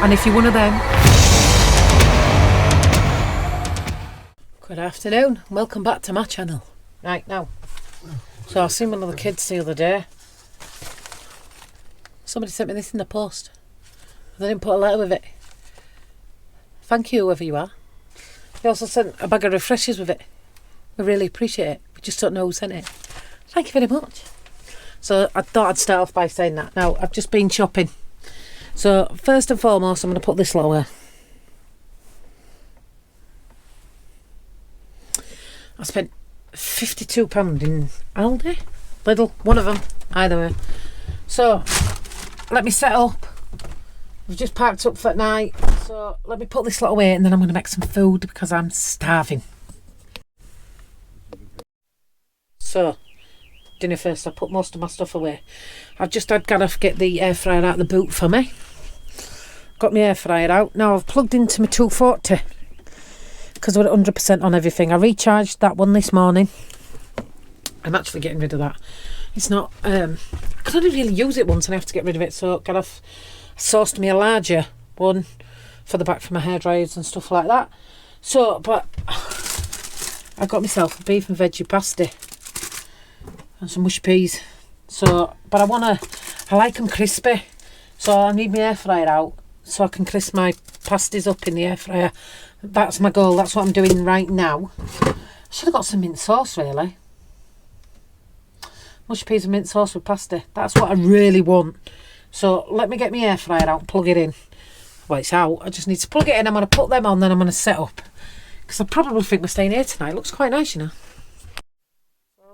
And if you're one of them... Good afternoon, welcome back to my channel. Right, now, so I seen one of the kids the other day. Somebody sent me this in the post. They didn't put a letter with it. Thank you, whoever you are. They also sent a bag of refreshers with it. We really appreciate it. We just don't know who sent it. Thank you very much. So I thought I'd start off by saying that. Now, I've just been shopping. So first and foremost, I'm going to put this lot away. I spent £52 in Aldi. Lidl, one of them, either way. So, let me set up. I've just packed up for night. So, let me put this lot away and then I'm going to make some food because I'm starving. So, dinner first. I put most of my stuff away. I've just had Gareth get the air fryer out of the boot for me. Got my air fryer out. Now, I've plugged into my 240 because we're at 100% on everything. I recharged that one this morning. I'm actually getting rid of that. It's not... I could only really use it once and I have to get rid of it. So Gareth sourced me a larger one for the back for my hair dryers and stuff like that. So, but I got myself a beef and veggie pasty and some mushy peas. So, but I like them crispy. So I need my air fryer out so I can crisp my pasties up in the air fryer. That's my goal. That's what I'm doing right now. I should have got some mint sauce, really. Mushy peas and mint sauce with pasta. That's what I really want. So let me get my air fryer out, plug it in. Well, it's out. I just need to plug it in. I'm going to put them on, then I'm going to set up. Because I probably think we're staying here tonight. It looks quite nice, you know.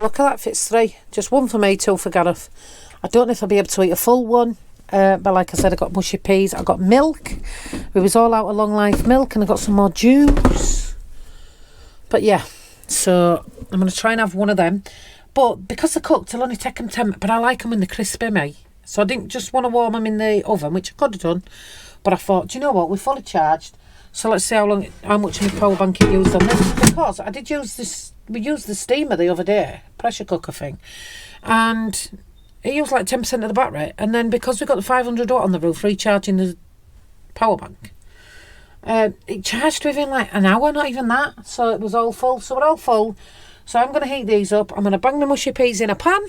Look at that, fits 3. Just 1 for me, 2 for Gareth. I don't know if I'll be able to eat a full one. But like I said, I got mushy peas. I got milk. We was all out of long life milk. And I got some more juice. But yeah. So I'm going to try and have one of them. But because they're cooked, I'll only take them 10. But I like them when they're crispy, me. So I didn't just want to warm them in the oven, which I could have done. But I thought, do you know what? We're fully charged. So let's see how much of my power bank it used on this. Because I did use this. We used the steamer the other day, pressure cooker thing, and it used like 10% of the battery. And then because we got the 500 watt on the roof, recharging the power bank, it charged within like an hour, not even that. So it was all full. So we're all full. So I'm going to heat these up. I'm going to bang the mushy peas in a pan.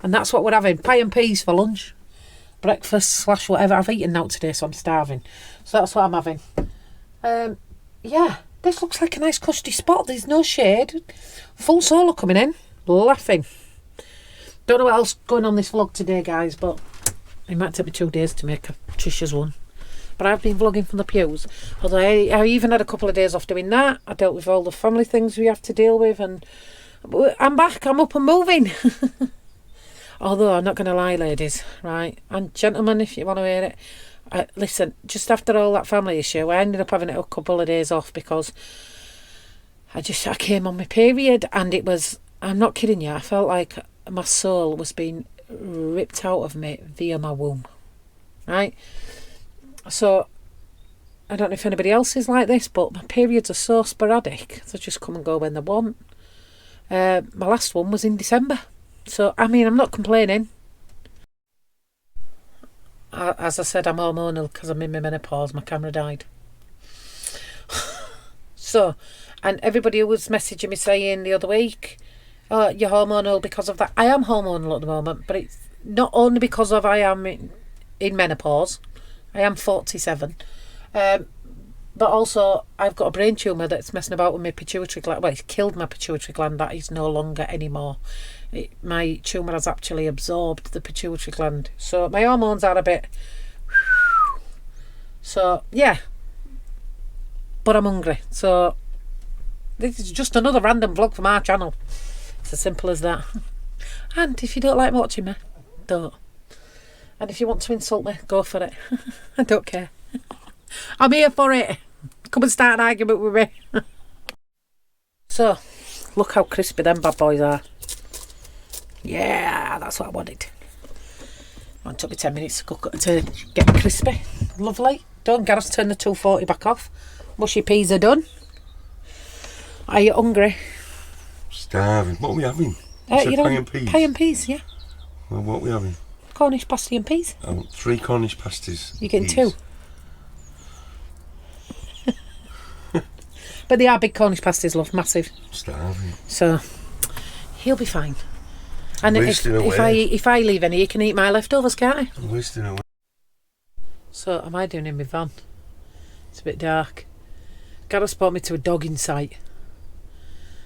And that's what we're having. Pie and peas for lunch. Breakfast / whatever. I've eaten now today, so I'm starving. So that's what I'm having. Yeah. This looks like a nice cushy spot. There's no shade. Full solar coming in. Laughing. Don't know what else going on this vlog today, guys. But it might take me 2 days to make a Trisha's one. But I've been vlogging from the pews. Although I even had a couple of days off doing that. I dealt with all the family things we have to deal with. And I'm back. I'm up and moving. Although, I'm not going to lie, ladies. Right? And gentlemen, if you want to hear it. Listen, just after all that family issue, I ended up having a couple of days off because I came on my period. And it was, I'm not kidding you, I felt like my soul was being ripped out of me via my womb. Right? So, I don't know if anybody else is like this, but my periods are so sporadic. They just come and go when they want. My last one was in December. So, I mean, I'm not complaining. As I said, I'm hormonal because I'm in my menopause. My camera died. So, and everybody who was messaging me saying the other week, oh, you're hormonal because of that. I am hormonal at the moment, but it's not only because of I am in menopause. I am 47. But also, I've got a brain tumour that's messing about with my pituitary gland. Well, it's killed my pituitary gland. That is no longer anymore. My tumour has actually absorbed the pituitary gland. So, my hormones are a bit... So, yeah. But I'm hungry. So, this is just another random vlog from our channel. It's as simple as that. And if you don't like watching me, don't. And if you want to insult me, go for it. I don't care. I'm here for it. Come and start an argument with me. So, look how crispy them bad boys are. Yeah, that's what I wanted. It took me 10 minutes to cook to get them crispy. Lovely. Done. Gareth's turned the 240 back off. Mushy peas are done. Are you hungry? Starving. What are we having? Pie and peas? Pie and peas, yeah. Well, what are we having? Cornish pasty and peas. I want 3 Cornish pasties. You're getting 2? But they are big Cornish pasties, love, massive. Starving. So he'll be fine. And Wasting away. if I leave any, he can eat my leftovers, can't he? I'm wasting away. So am I doing in my van? It's a bit dark. Gareth brought me to a dogging site.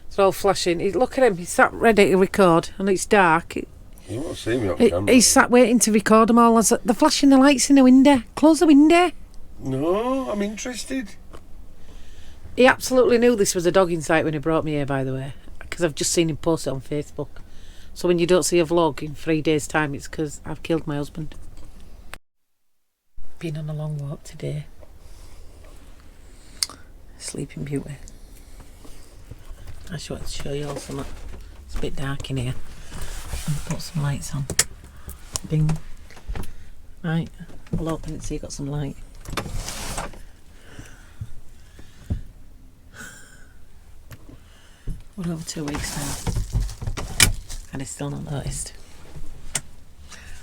It's all flashing. Look at him. He's sat ready to record, and it's dark. You won't see me on camera. He's sat waiting to record them all. They're flashing the lights in the window. Close the window. No, I'm interested. He absolutely knew this was a dogging site when he brought me here, by the way, because I've just seen him post it on Facebook. So when you don't see a vlog in 3 days' time, it's because I've killed my husband. Been on a long walk today. Sleeping Beauty. I just want to show you all something. It's a bit dark in here. I'll put some lights on. Bing. Right, I'll open it so you got some light. We're over 2 weeks now, and it's still not noticed.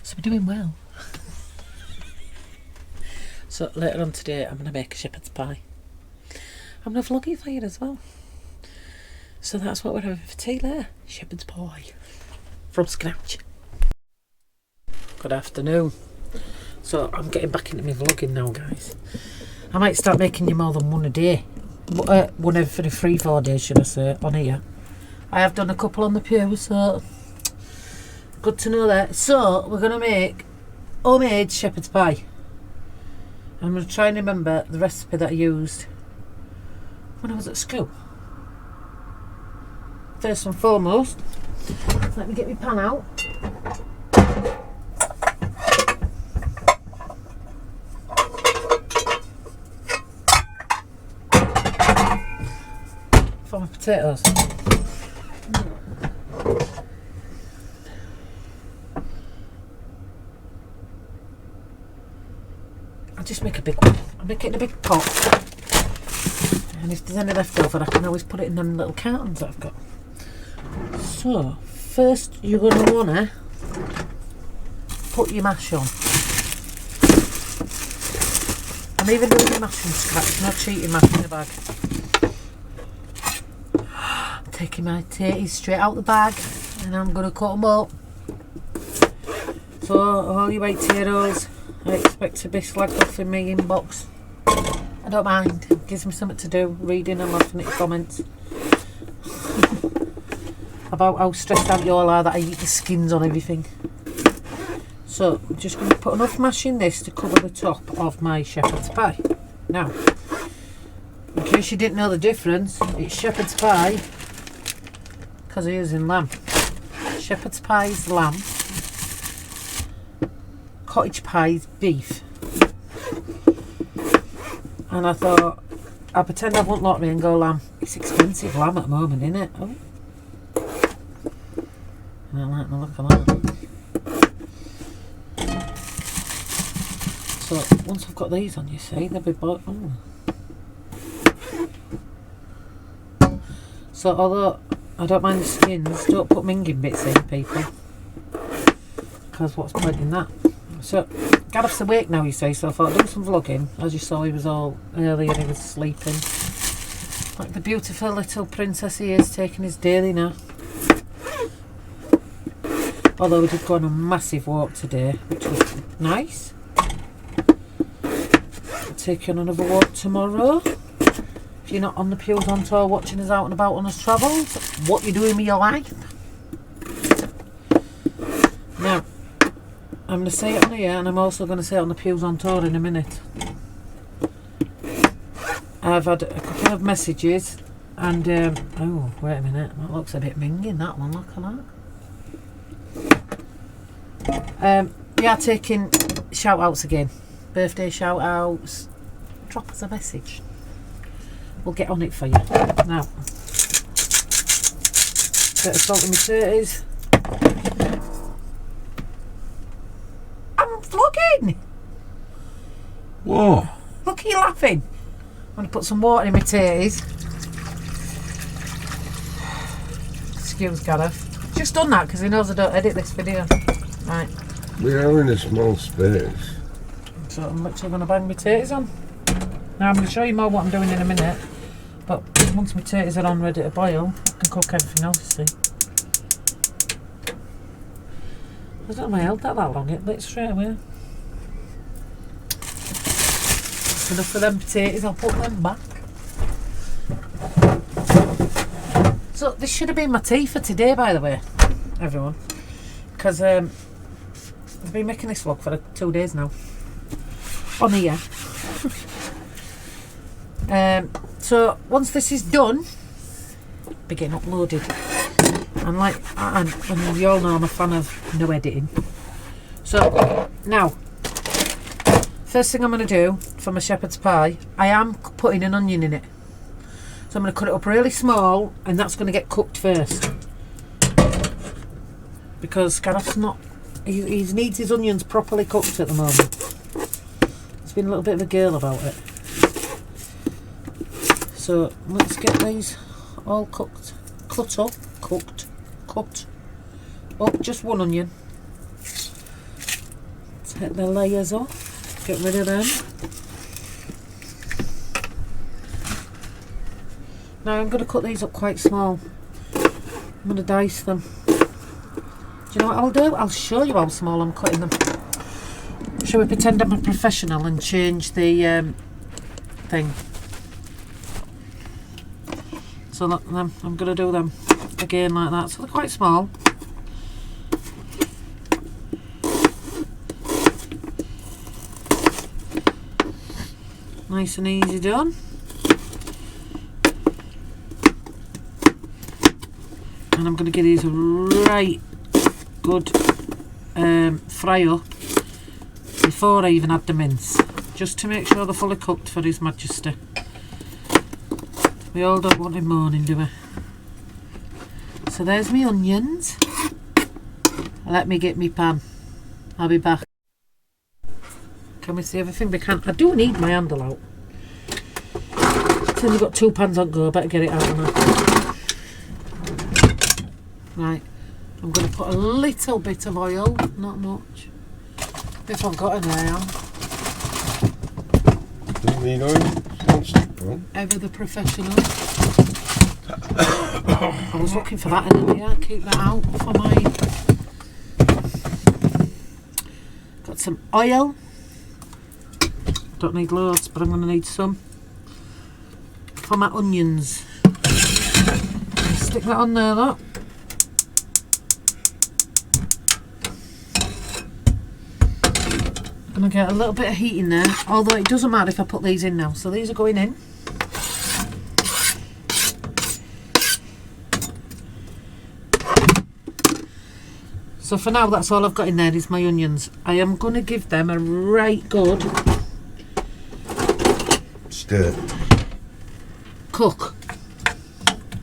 So we're doing well. So later on today, I'm going to make a shepherd's pie. I'm going to vlog it for you as well. So that's what we're having for tea later. Shepherd's pie. From scratch. Good afternoon. So I'm getting back into my vlogging now, guys. I might start making you more than one a day. One every 3-4 days, should I say, on here. I have done a couple on the pew, so good to know that. So we're going to make homemade shepherd's pie. I'm going to try and remember the recipe that I used when I was at school. First and foremost, let me get my pan out. For my potatoes. I'll just make a big one. I'll make it in a big pot. And if there's any left over, I can always put it in them little cartons that I've got. So, first you're going to want to put your mash on. I'm even doing the mash from scratch, not cheating mash in the bag. I'm taking my tatties straight out the bag and I'm going to cut them up. So, all you 8-year-olds, I expect to be slagged off in my inbox. I don't mind, it gives me something to do, reading and laughing at your comments. About how stressed out you all are that I eat the skins on everything. So I'm just going to put enough mash in this to cover the top of my shepherd's pie. Now, in case you didn't know the difference, it's shepherd's pie because I'm using lamb. Shepherd's pie is lamb, cottage pie is beef. And I thought, I'll pretend I won't lottery and go lamb. It's expensive lamb at the moment, isn't it? Oh. I don't like the look of that. So once I've got these on, you see, they'll be bought. Oh. So although I don't mind the skins, don't put minging bits in, people, because what's the point in that? So Gareth's awake now, you see, so I thought I'd do some vlogging. As you saw, he was all early and he was sleeping. Like the beautiful little princess he is, taking his daily now. Although we did go on a massive walk today, which was nice. I'll take you on another walk tomorrow. If you're not on the pews on tour watching us out and about on us travels, what you doing with your life? Now, I'm going to say it on here, and I'm also going to say it on the pews on tour in a minute. I've had a couple of messages, and oh, wait a minute, that looks a bit minging, that one, look at that. We are taking shout outs again, birthday shout outs. Drop us a message, we'll get on it for you. Now, bit of salt in my tatties. I'm vlogging. Whoa. Look at you laughing. I'm going to put some water in my tatties. Excuse Gareth. Just done that because he knows I don't edit this video. Right. We are in a small space. So I'm literally going to bang my tatties on. Now I'm going to show you more what I'm doing in a minute. But once my potatoes are on ready to boil, I can cook everything else, you see. I don't know if I held that long, it lit straight away. That's enough of them potatoes, I'll put them back. So this should have been my tea for today, by the way, everyone. Because I've been making this vlog for 2 days now. On here. So once this is done, be getting uploaded. And you all know I'm a fan of no editing. So now, first thing I'm going to do for my shepherd's pie, I am putting an onion in it. So I'm going to cut it up really small, and that's going to get cooked first. Because Gareth's not, he needs his onions properly cooked at the moment. He's been a little bit of a girl about it. So let's get these all cooked, cut up, just one onion. Take the layers off, get rid of them. Now I'm going to cut these up quite small. I'm going to dice them. Do you know what I'll do? I'll show you how small I'm cutting them. Shall we pretend I'm a professional and change the thing? So I'm going to do them again like that. So they're quite small. Nice and easy done. And I'm going to give these a right good fry up before I even add the mince, just to make sure they're fully cooked for His Majesty. We all don't want him moaning, do we? So there's my onions. Let me get me pan. I'll be back. Can we see everything? We can't. I do need my handle out. I've only got 2 pans on go. I better get it out of now. Right. I'm going to put a little bit of oil, not much. This one got an eye on. Don't need oil. Ever the professional. I was looking for that in here. Keep that out for mine. Got some oil. Don't need loads, but I'm going to need some for my onions. Stick that on there, look. Gonna get a little bit of heat in there, although it doesn't matter if I put these in now. So these are going in. So for now, that's all I've got in there is my onions. I am going to give them a right good stir. Cook.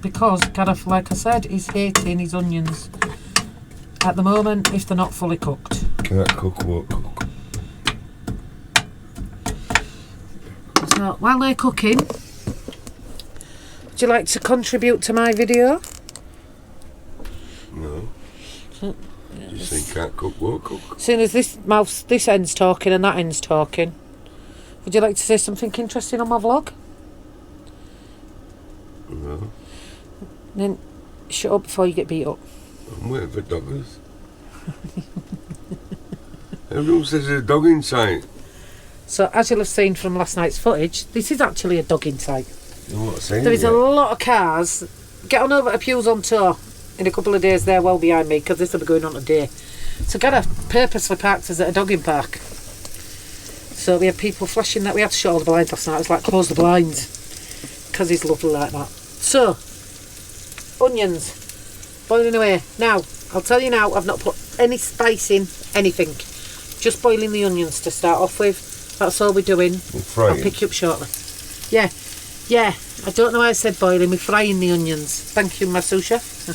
Because Gareth, like I said, is hating his onions at the moment if they're not fully cooked. Can't cook, won't cook. So while they're cooking, would you like to contribute to my video? No. So, You think can't cook, won't cook. as soon as this end's talking and that end's talking, would you like to say something interesting on my vlog? No. Then shut up before you get beat up. I'm waiting for doggers. Everyone says there's a dog inside. So as you'll have seen from last night's footage, this is actually a dog in sight. There is a a lot of cars. Get on over to Pew's on Tour in a couple of days. They're well behind me because this will be going on today. So Gareth purposely parked us at a dogging park. So we had people flashing that. We had to shut all the blinds last night. I was like, close the blinds because he's lovely like that. So onions boiling away. Now I'll tell you now, I've not put any spice in, anything. Just boiling the onions to start off with. That's all we're doing. I'll pick you up shortly. Yeah. I don't know why I said boiling. We're frying the onions. Thank you, my sous chef.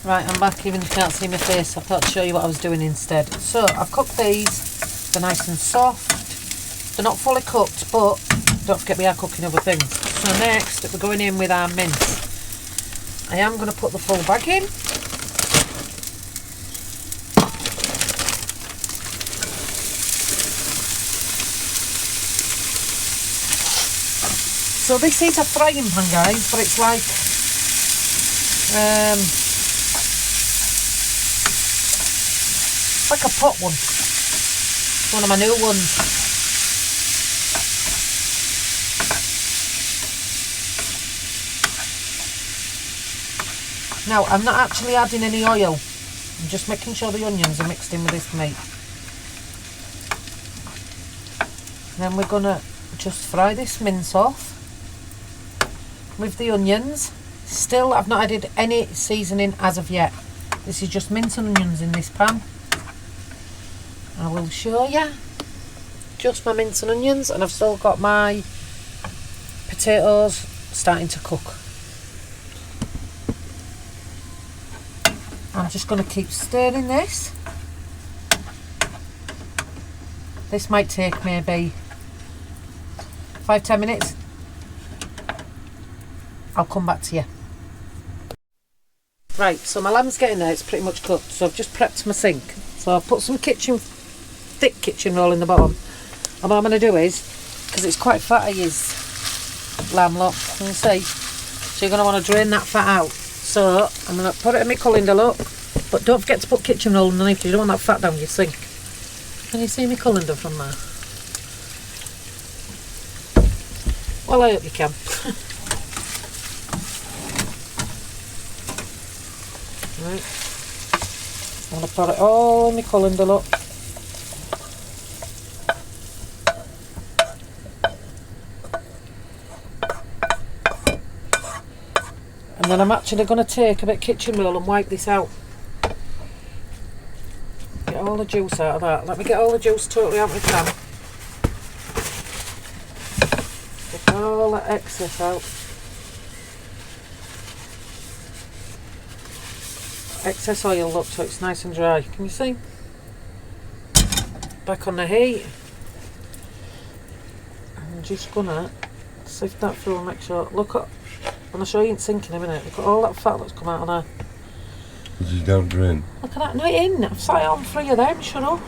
Right, I'm back. Even if you can't see my face, I thought to show you what I was doing instead. So I've cooked these. They're nice and soft. They're not fully cooked, but don't forget we are cooking other things. So next, we're going in with our mince. I am going to put the full bag in. So this is a frying pan, guys, but it's like a pot one. It's one of my new ones. Now, I'm not actually adding any oil. I'm just making sure the onions are mixed in with this meat. Then we're going to just fry this mince off with the onions. Still, I've not added any seasoning as of yet. This is just mince and onions in this pan. I will show you just my mince and onions, and I've still got my potatoes starting to cook. I'm just going to keep stirring this. This might take maybe 5-10 minutes. I'll come back to you. Right, so my lamb's getting there, it's pretty much cooked. So I've just prepped my sink. So I've put some thick kitchen roll in the bottom. And what I'm going to do is, because it's quite fatty, is lamb lock, can you see? So you're going to want to drain that fat out. So I'm going to put it in my colander, look, but don't forget to put kitchen roll underneath, you don't want that fat down your sink. Can you see my colander from there? Well, I hope you can. Right, I'm going to put it all in my colander, look. And then I'm actually going to take a bit of kitchen roll and wipe this out. Get all the juice out of that. Let me get all the juice totally out of my pan. Get all that excess out. Excess oil, look, so it's nice and dry. Can you see? Back on the heat. I'm just going to sift that through and make sure. Look at. And I'll show you in sink in a minute. Look at all that fat that's come out of there. Did you don't drain? Look at that, no it in. I've sat it on 3 of them, shut up.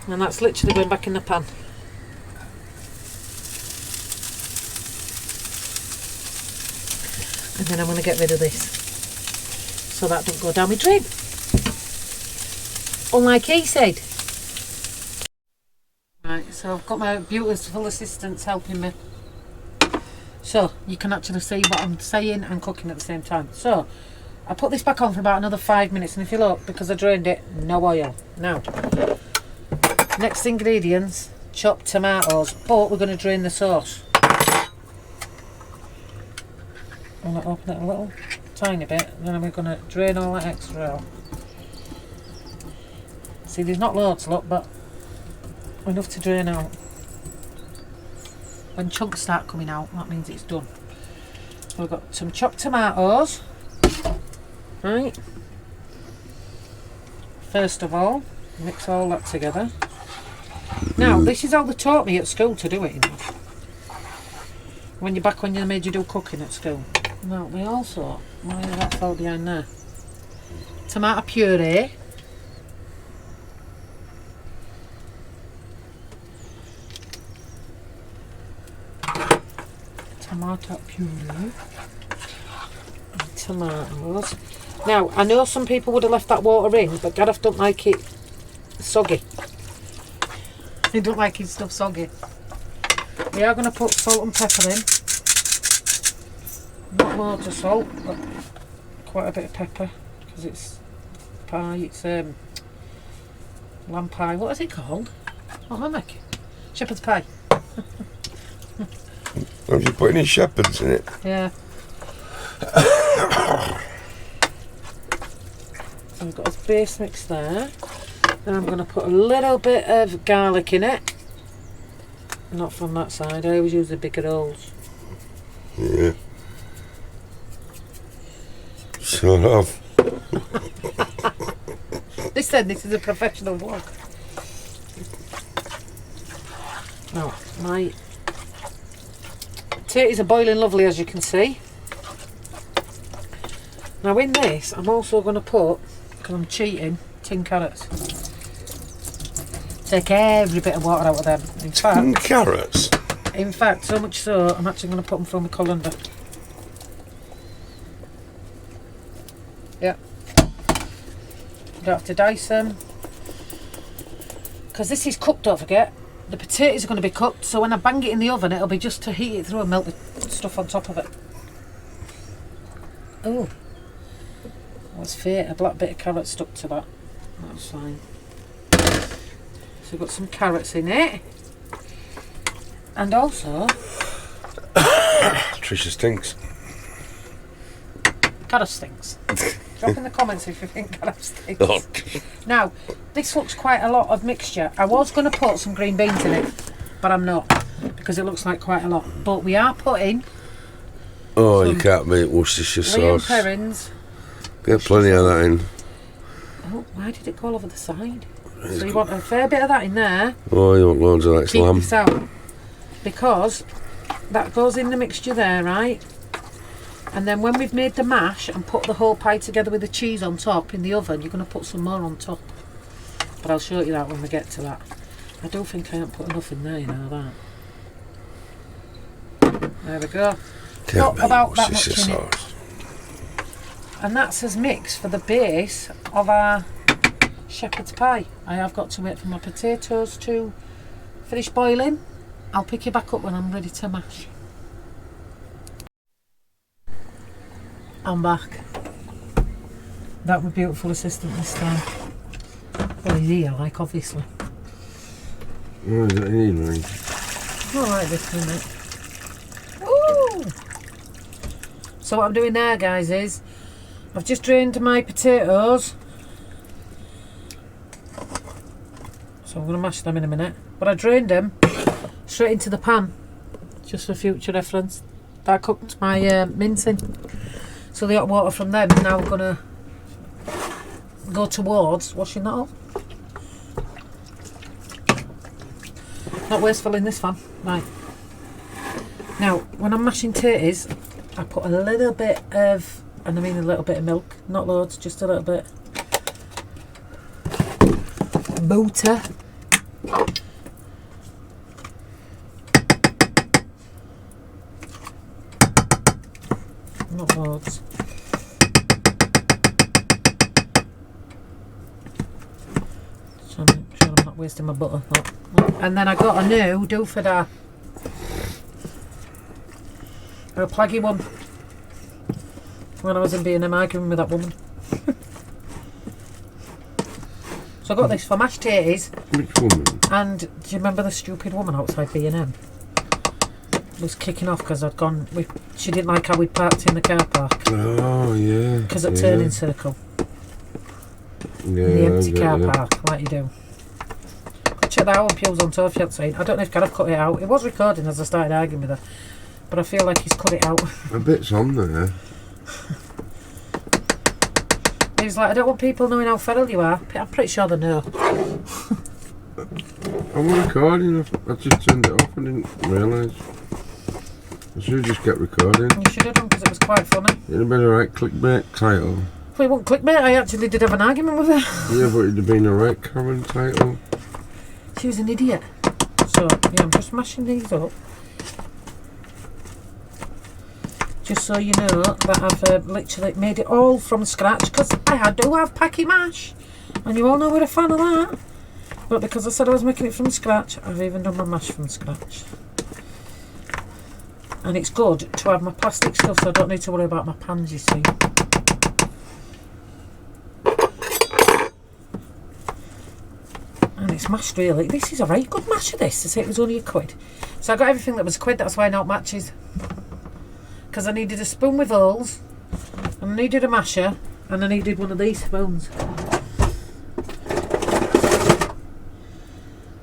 And that's literally going back in the pan. And then I'm going to get rid of this. So that don't go down my drain. Unlike he said. Right, so I've got my beautiful assistants helping me. So you can actually see what I'm saying and cooking at the same time. So I put this back on for about another 5 minutes, and if you look, because I drained it, no oil. Now, next ingredients, chopped tomatoes, but we're going to drain the sauce. I'm going to open it a little, tiny bit, and then we're going to drain all that extra out. See, there's not loads, look, but enough to drain out. When chunks start coming out, that means it's done. We've got some chopped tomatoes. Right. First of all, mix all that together. Now, this is how they taught me at school to do it, you know. When you're back when they made you do cooking at school. Now, they also, why is that fell behind there? Tomato puree. Tomato puree and tomatoes. Now, I know some people would have left that water in, but Gareth don't like it soggy. He don't like his stuff soggy. We are going to put salt and pepper in. Not loads of salt, but quite a bit of pepper, because it's pie, it's lamb pie. What is it called? What am I making? Shepherd's pie. Have you put any shepherds in it? Yeah. So we've got this base mix there. Then I'm going to put a little bit of garlic in it. Not from that side, I always use the bigger rolls. Yeah. Sort of. Listen, this is a professional vlog. Now, my potatoes are boiling lovely, as you can see. Now in this, I'm also going to put, because I'm cheating, tin carrots. Take every bit of water out of them. Carrots. In fact, so much so, I'm actually going to put them through my colander. Yeah. You don't have to dice them. Because this is cooked, don't forget. The potatoes are going to be cooked, so when I bang it in the oven, it'll be just to heat it through and melt the stuff on top of it. Oh. That's fair. A black bit of carrot stuck to that. That's fine. So we've got some carrots in it. And also... Trisha stinks. Carrot stinks. Drop in the comments if you think carrot stinks. Oh. Now, this looks quite a lot of mixture. I was going to put some green beans in it, but I'm not, because it looks like quite a lot. But we are putting... Oh, you can't make Worcestershire sauce. Perrins. Get plenty of that in. Oh, why did it go all over the side? So you want a fair bit of that in there. Oh, you want loads of that Keep lamb. this out. Because that goes in the mixture there, right? And then when we've made the mash and put the whole pie together with the cheese on top in the oven, you're going to put some more on top. But I'll show you that when we get to that. I don't think I haven't put enough in there, you know, that. There we go. Not about that much in it. And that's as mix for the base of our shepherd's pie. I have got to wait for my potatoes to finish boiling. I'll pick you back up when I'm ready to mash. I'm back. That was beautiful assistant this time. Well, he's here, like, obviously. Oh, is that in, right? I like this one, mate. Ooh! So what I'm doing there, guys, is I've just drained my potatoes. So I'm going to mash them in a minute. But I drained them straight into the pan, just for future reference. I cooked my mince in. So the hot water from them is now going to go towards washing that off. Not wasteful in this fan. Right. Now, when I'm mashing tatties, I put a little bit of, and I mean a little bit of milk, not loads, just a little bit. Butter. Not loads. So I'm sure I'm not wasting my butter. And then I got a new doofada. A plaggy one. When I was in B&M arguing with that woman. So I got this for mashed tatties. Which woman? And do you remember the stupid woman outside B&M? Was kicking off because I'd gone. She didn't like how we parked in the car park. Oh yeah. Because at turning circle. Yeah. In the empty car park, like you do. Check that out on Peel's on Turf Shot saying. I don't know if Gareth cut it out. It was recording as I started arguing with her, but I feel like he's cut it out. A bit's on there. He was like, I don't want people knowing how feral you are. I'm pretty sure they know. I'm recording. I just turned it off. I didn't realise. I should have just kept recording. You should have done because it was quite funny. It'd have been a right clickbait title. Well, it wasn't clickbait. I actually did have an argument with her. Yeah, but it'd have been a right Karen title. She was an idiot. So, yeah, I'm just mashing these up. Just so you know that I've literally made it all from scratch because I do have packet mash. And you all know we're a fan of that. But because I said I was making it from scratch, I've even done my mash from scratch. And it's good to have my plastic stuff so I don't need to worry about my pans, you see. And it's mashed really. This is a very good mash of this. To say it was only £1. So I got everything that was £1, that's why now it matches. Because I needed a spoon with holes, and I needed a masher, and I needed one of these spoons.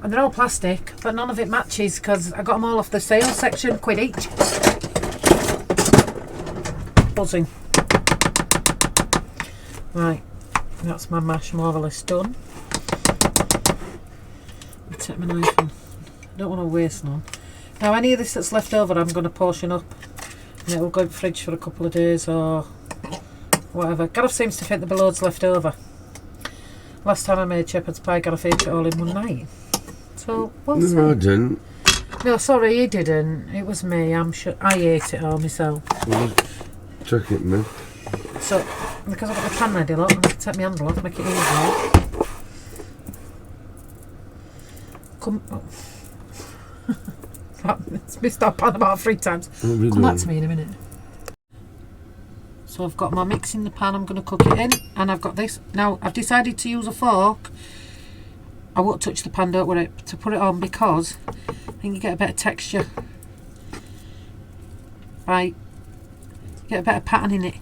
And they're all plastic, but none of it matches because I got them all off the sale section, £1 each. Buzzing. Right, that's my mash more or less done. I'll take my knife and I don't want to waste none. Now any of this that's left over I'm going to portion up. And it will go in the fridge for a couple of days or whatever. Gareth seems to think there'll be loads left over. Last time I made shepherd's pie, Gareth ate it all in one night. So we'll No, see. I didn't. No, sorry, he didn't. It was me. I'm sure I ate it all myself. Well, check it, man. So because I've got the pan ready, look, I'm going to take my handle off, make it easier. Come. Oh. It's missed our pan about 3 times. Come back to me in a minute. So I've got my mix in the pan, I'm going to cook it in, and I've got this. Now I've decided to use a fork. I won't touch the pan, don't worry, to put it on, because I think you get a better texture. Right. You get a better pattern in it.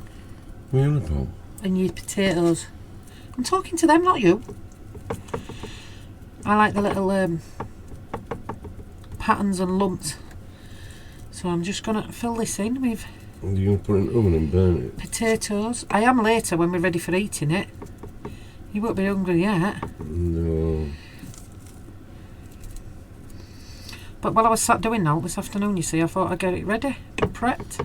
What are you on about? And your potatoes. I'm talking to them, not you. I like the little patterns and lumps. So I'm just going to fill this in with You're going to put it in the oven and burn it? potatoes. I am later when we're ready for eating it. You won't be hungry yet. No. But while I was sat doing that this afternoon, you see, I thought I'd get it ready and prepped.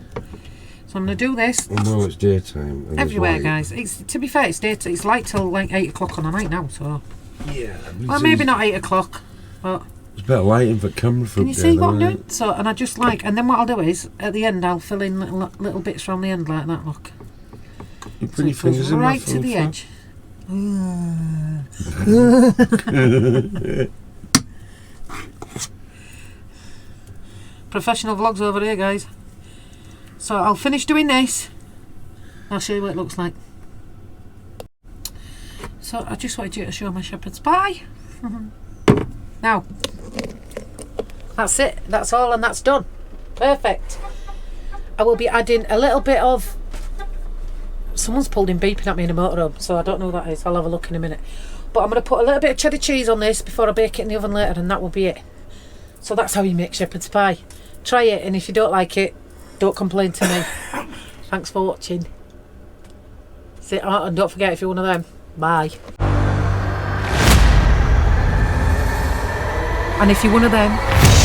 So I'm going to do this. Well, it's daytime. And Everywhere, it's guys. It's, to be fair, it's daytime. It's light till like 8 o'clock on the night now, so... Yeah. Well, maybe not 8 o'clock, but... It's better lighting for camera Can you footage. see what I'm doing? So, and I just like... And then what I'll do is, at the end, I'll fill in little bits from the end like that, look. You So put your it goes fingers in right that to the fat? edge. Professional vlogs over here, guys. So I'll finish doing this. I'll show you what it looks like. So I just wanted you to show my shepherd's pie. Now, that's it. That's all, and that's done. Perfect. I will be adding a little bit of... Someone's pulled in beeping at me in a motorhome, so I don't know who that is. I'll have a look in a minute. But I'm going to put a little bit of cheddar cheese on this before I bake it in the oven later, and that will be it. So that's how you make shepherd's pie. Try it, and if you don't like it, don't complain to me. Thanks for watching. And don't forget, if you're one of them, bye. And if you're one of them...